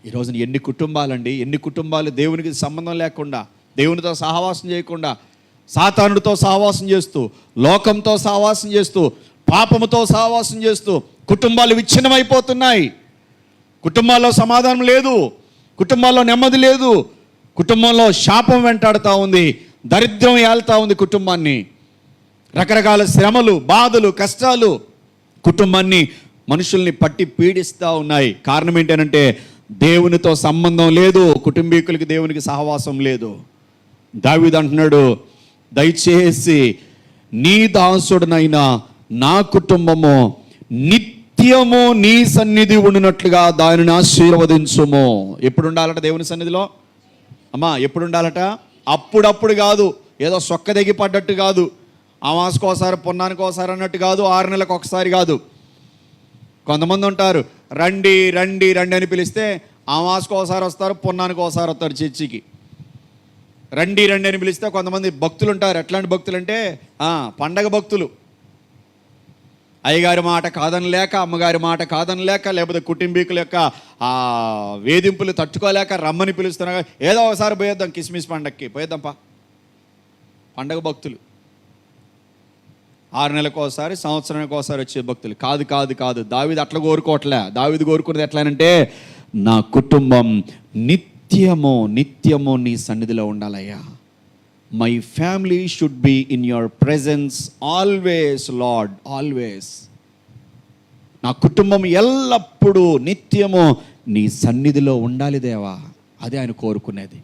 ఈరోజున ఎన్ని కుటుంబాలు దేవునికి సంబంధం లేకుండా, దేవునితో సహవాసం చేయకుండా, సాతానుడితో సహవాసం చేస్తూ, లోకంతో సహవాసం చేస్తూ, పాపముతో సహవాసం చేస్తూ కుటుంబాలు విచ్ఛిన్నమైపోతున్నాయి. కుటుంబాల్లో సమాధానం లేదు, కుటుంబాల్లో నెమ్మది లేదు, కుటుంబంలో శాపం వెంటాడుతూ ఉంది, దరిద్రం ఏళ్తా ఉంది కుటుంబాన్ని. రకరకాల శ్రమలు, బాధలు, కష్టాలు కుటుంబాన్ని, మనుషుల్ని పట్టి పీడిస్తూ ఉన్నాయి. కారణం ఏంటంటే దేవునితో సంబంధం లేదు, కుటుంబీకులకి దేవునికి సహవాసం లేదు. దావీదు అంటున్నాడు, దయచేసి నీ దాసుడునైనా నా కుటుంబము నిత్యము నీ సన్నిధి ఉండినట్లుగా దానిని ఆశీర్వదించుము. ఎప్పుడు ఉండాలట దేవుని సన్నిధిలో? అమ్మా ఎప్పుడు ఉండాలట? అప్పుడప్పుడు కాదు, ఏదో సొక్క దిగి పడ్డట్టు కాదు, అమాసకోసారి పున్నానికి ఒకసారి అన్నట్టు కాదు, 6 నెలలకు ఒకసారి కాదు. కొంతమంది ఉంటారు, రండి రండి రండి అని పిలిస్తే అమాసకు ఒకసారి వస్తారు, పున్నానికి ఒకసారి వస్తారు చర్చికి. రండి రండి అని పిలిస్తే కొంతమంది భక్తులు ఉంటారు. ఎట్లాంటి భక్తులు అంటే పండగ భక్తులు. అయ్యగారి మాట కాదనలేక, అమ్మగారి మాట కాదనలేక, లేకపోతే కుటుంబీకుల యొక్క వేధింపులు తట్టుకోలేక రమ్మని పిలుస్తున్నా, ఏదో ఒకసారి పోయేద్దాం, కిస్మిస్ పండగకి పోయేద్దాంపా. పండగ భక్తులు. 6 నెలలకు ఒకసారి, సంవత్సరానికి ఒకసారి వచ్చే భక్తులు కాదు కాదు కాదు. దావీదు అట్లా కోరుకోవట్లే. దావీదు కోరుకున్నది ఎట్లానంటే, నా కుటుంబం నిత్యము నిత్యము నీ సన్నిధిలో ఉండాలయ్యా. My family should be in your presence always Lord, always. నా కుటుంబం ఎల్లప్పుడూ నిత్యము నీ సన్నిధిలో ఉండాలి దేవా. అదే ఆయన కోరుకునేది.